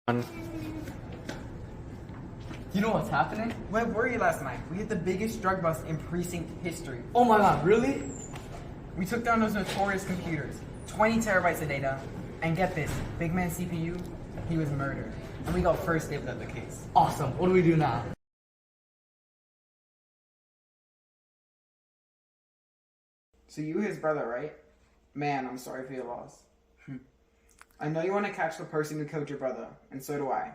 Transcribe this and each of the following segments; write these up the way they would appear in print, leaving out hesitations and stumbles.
You know what's happening? Where were you last night? We had the biggest drug bust in precinct history. Oh my god, really? We took down those notorious computers, 20 terabytes of data, and get this, Big Man CPU, he was murdered. And we got first dibs at the case. Awesome. What do we do now? So you his brother, right? Man, I'm sorry for your loss. I know you want to catch the person who killed your brother, and so do I.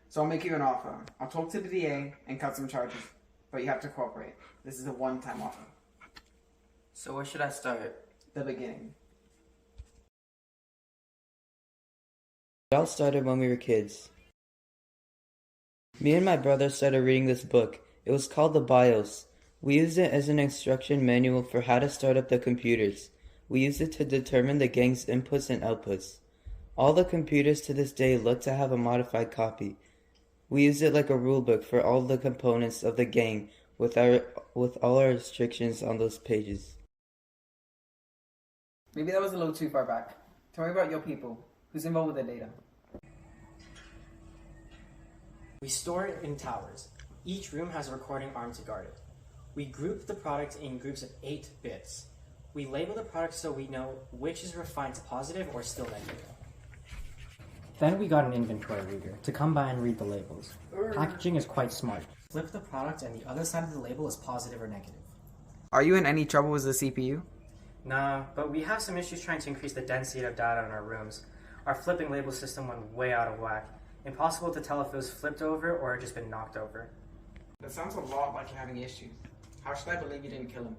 So I'll make you an offer. I'll talk to the DA and cut some charges, but you have to cooperate. This is a one-time offer. So where should I start? The beginning. It all started when we were kids. Me and my brother started reading this book. It was called The BIOS. We used it as an instruction manual for how to start up the computers. We used it to determine the gang's inputs and outputs. All the computers to this day look to have a modified copy. We used it like a rulebook for all the components of the gang with all our restrictions on those pages. Maybe that was a little too far back. Tell me about your people. Who's involved with the data? We store it in towers. Each room has a recording arm to guard it. We group the product in groups of 8 bits. We label the product so we know which is refined to positive or still negative. Then we got an inventory reader to come by and read the labels. Packaging is quite smart. Flip the product and the other side of the label is positive or negative. Are you in any trouble with the CPU? Nah, but we have some issues trying to increase the density of data in our rooms. Our flipping label system went way out of whack. Impossible to tell if it was flipped over or had just been knocked over. That sounds a lot like you're having issues. How should I believe you didn't kill him?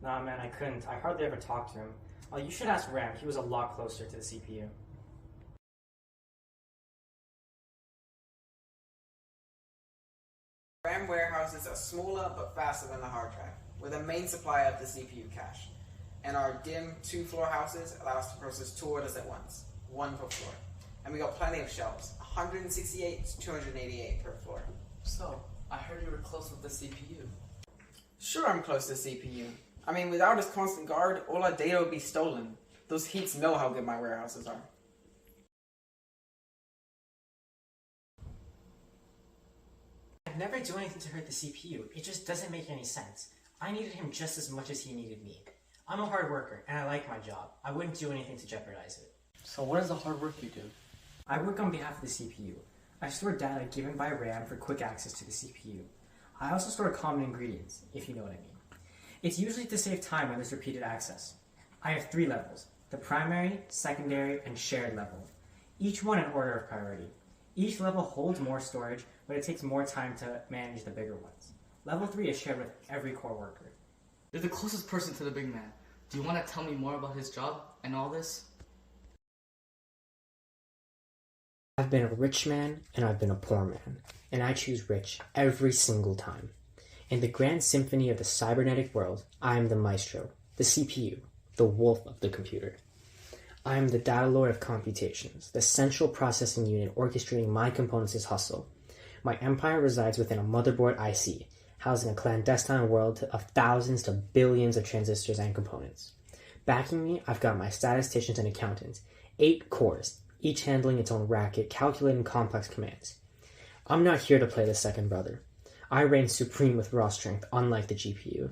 Nah man, I couldn't. I hardly ever talked to him. Oh, you should ask Ram. He was a lot closer to the CPU. RAM warehouses are smaller but faster than the hard drive. We're the main supplier of the CPU cache. And our DIMM 2-floor houses allow us to process 2 orders at once, 1 per floor. And we got plenty of shelves, 168 to 288 per floor. So, I heard you were close with the CPU. Sure, I'm close to the CPU. I mean, without his constant guard, all our data would be stolen. Those heats know how good my warehouses are. I'd never do anything to hurt the CPU. It just doesn't make any sense. I needed him just as much as he needed me. I'm a hard worker, and I like my job. I wouldn't do anything to jeopardize it. So what is the hard work you do? I work on behalf of the CPU. I store data given by RAM for quick access to the CPU. I also store common ingredients, if you know what I mean. It's usually to save time when there's repeated access. I have 3 levels: the primary, secondary, and shared level. Each one in order of priority. Each level holds more storage, but it takes more time to manage the bigger ones. Level 3 is shared with every core worker. You're the closest person to the big man. Do you want to tell me more about his job and all this? I've been a rich man and I've been a poor man, and I choose rich every single time. In the grand symphony of the cybernetic world, I am the maestro, the CPU, the wolf of the computer. I am the data lord of computations, the central processing unit orchestrating my components' hustle. My empire resides within a motherboard IC, housing a clandestine world of thousands to billions of transistors and components. Backing me, I've got my statisticians and accountants, 8 cores, each handling its own racket, calculating complex commands. I'm not here to play the second brother. I reign supreme with raw strength, unlike the GPU.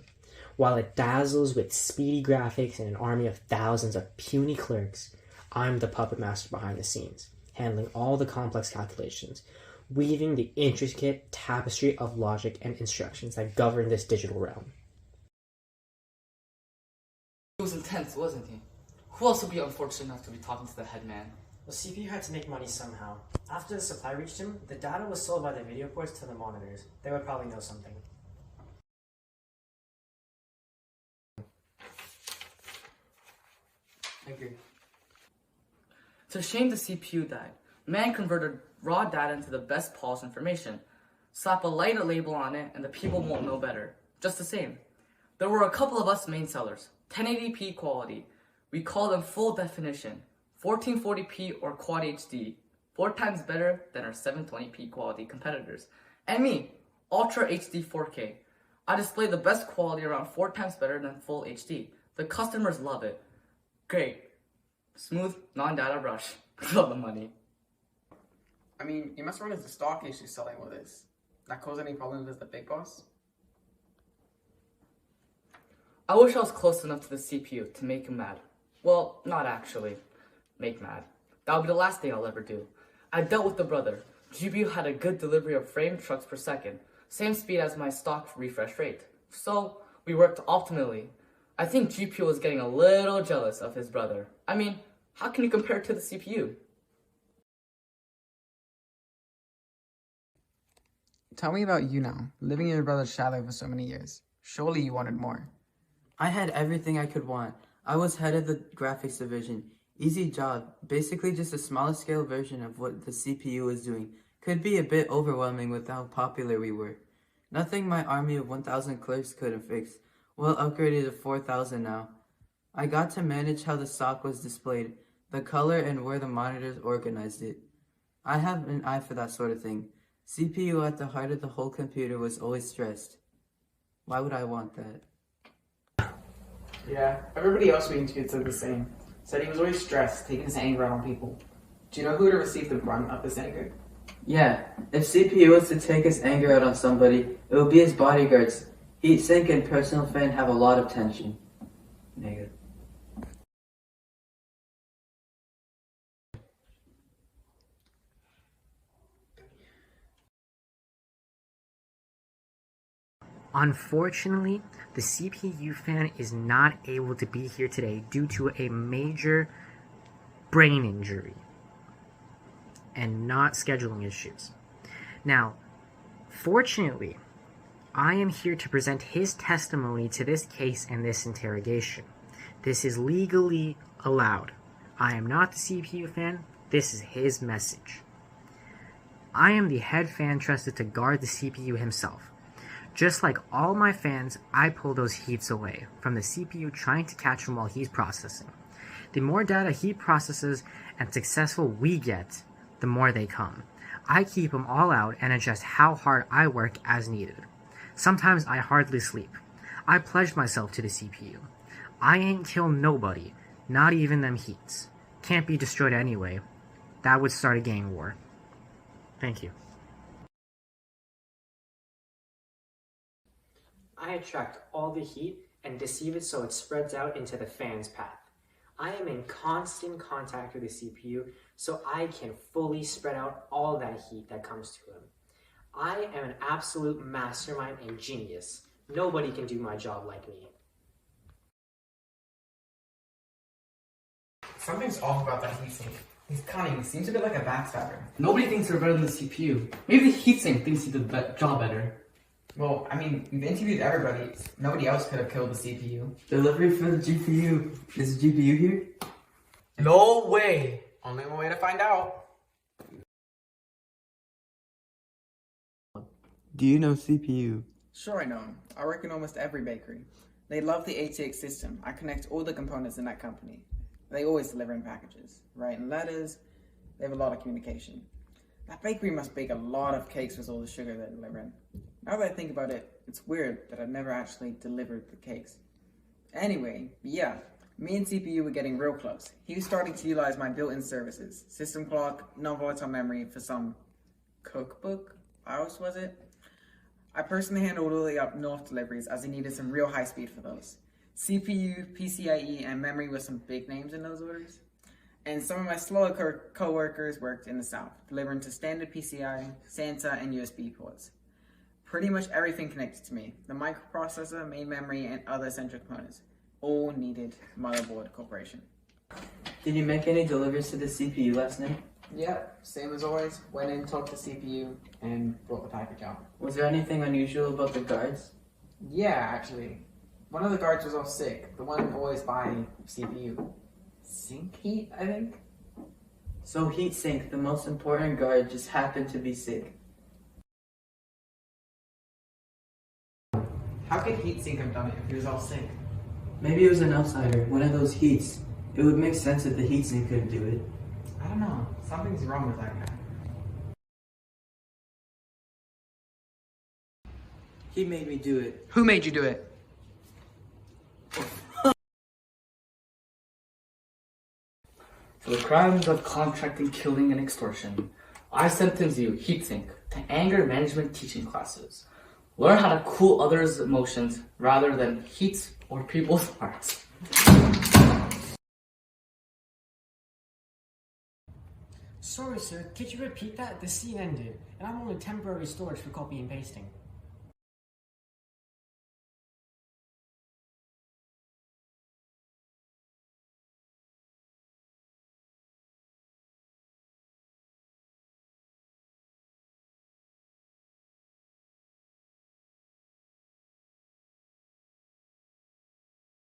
While it dazzles with speedy graphics and an army of thousands of puny clerks, I'm the puppet master behind the scenes, handling all the complex calculations, weaving the intricate tapestry of logic and instructions that govern this digital realm. He was intense, wasn't he? Who else would be unfortunate enough to be talking to the head man? The CPU had to make money somehow. After the supply reached him, the data was sold by the video ports to the monitors. They would probably know something. I agree. It's a shame the CPU died. Man converted raw data into the best possible information. Slap a lighter label on it and the people won't know better. Just the same. There were a couple of us main sellers. 1080p quality. We call them full definition. 1440p or Quad HD. 4 times better than our 720p quality competitors. And me, Ultra HD 4K. I display the best quality around 4 times better than full HD. The customers love it. Great. Smooth, non-data rush. Love the money. I mean, you must run into stock issues selling all this. That cause any problems as the big boss? I wish I was close enough to the CPU to make him mad. Well, not actually make mad. That would be the last thing I'll ever do. I dealt with the brother. GPU had a good delivery of frame trucks per second, same speed as my stock refresh rate. So, we worked optimally. I think GPU was getting a little jealous of his brother. I mean, how can you compare it to the CPU? Tell me about you now, living in your brother's shadow for so many years. Surely you wanted more. I had everything I could want. I was head of the graphics division. Easy job, basically just a smaller scale version of what the CPU was doing. Could be a bit overwhelming with how popular we were. Nothing my army of 1,000 clerks couldn't fix. Well upgraded to 4,000 now. I got to manage how the stock was displayed, the color and where the monitors organized it. I have an eye for that sort of thing. CPU at the heart of the whole computer was always stressed. Why would I want that? Yeah, everybody else we interviewed said the same. Said he was always stressed, taking his anger out on people. Do you know who would have received the brunt of this anger? Yeah, if CPU was to take his anger out on somebody, it would be his bodyguards. Heatsink and personal fan have a lot of tension. Negative. Unfortunately, the CPU fan is not able to be here today due to a major brain injury and not scheduling issues. Now, fortunately, I am here to present his testimony to this case and this interrogation. This is legally allowed. I am not the CPU fan. This is his message. I am the head fan trusted to guard the CPU himself. Just like all my fans, I pull those heats away from the CPU trying to catch him while he's processing. The more data he processes and successful we get, the more they come. I keep them all out and adjust how hard I work as needed. Sometimes I hardly sleep. I pledge myself to the CPU. I ain't kill nobody, not even them heats. Can't be destroyed anyway. That would start a gang war. Thank you. I attract all the heat and deceive it so it spreads out into the fan's path. I am in constant contact with the CPU so I can fully spread out all that heat that comes to him. I am an absolute mastermind and genius. Nobody can do my job like me. Something's off about that heatsink. He's cunning. He seems a bit like a backstabber. Nobody thinks they're better than the CPU. Maybe the heatsink thinks he did the job better. Well, I mean, we've interviewed everybody. Nobody else could have killed the CPU. Delivery for the GPU. Is the GPU here? No way! Only one way to find out. Do you know CPU? Sure, I know him. I work in almost every bakery. They love the ATX system. I connect all the components in that company. They always deliver in packages, writing letters. They have a lot of communication. That bakery must bake a lot of cakes with all the sugar they're delivering. Now that I think about it, it's weird that I've never actually delivered the cakes. Anyway, yeah, me and CPU were getting real close. He was starting to utilize my built-in services, system clock, non-volatile memory for some cookbook BIOS, was it? I personally handled all the up north deliveries as he needed some real high speed for those. CPU, PCIe, and memory were some big names in those orders. And some of my slower co-workers worked in the south, delivering to standard PCI, SATA, and USB ports. Pretty much everything connected to me. The microprocessor, main memory, and other essential components. All needed motherboard corporation. Did you make any deliveries to the CPU last night? Yep, same as always. Went in, talked to CPU, and brought the package out. Was there anything unusual about the guards? Yeah, actually. One of the guards was off sick. The one always by CPU. Sink heat, I think? So Heatsink, the most important guard, just happened to be sick. How could Heatsink have done it if he was all sick? Maybe it was an outsider, one of those heats. It would make sense if the Heatsink couldn't do it. I don't know. Something's wrong with that guy. He made me do it. Who made you do it? For the crimes of contracting, killing, and extortion, I sentence you, heatsink, to anger management teaching classes. Learn how to cool others' emotions rather than heat or people's hearts. Sorry, sir. Could you repeat that? The scene ended, and I'm only temporary storage for copy and pasting.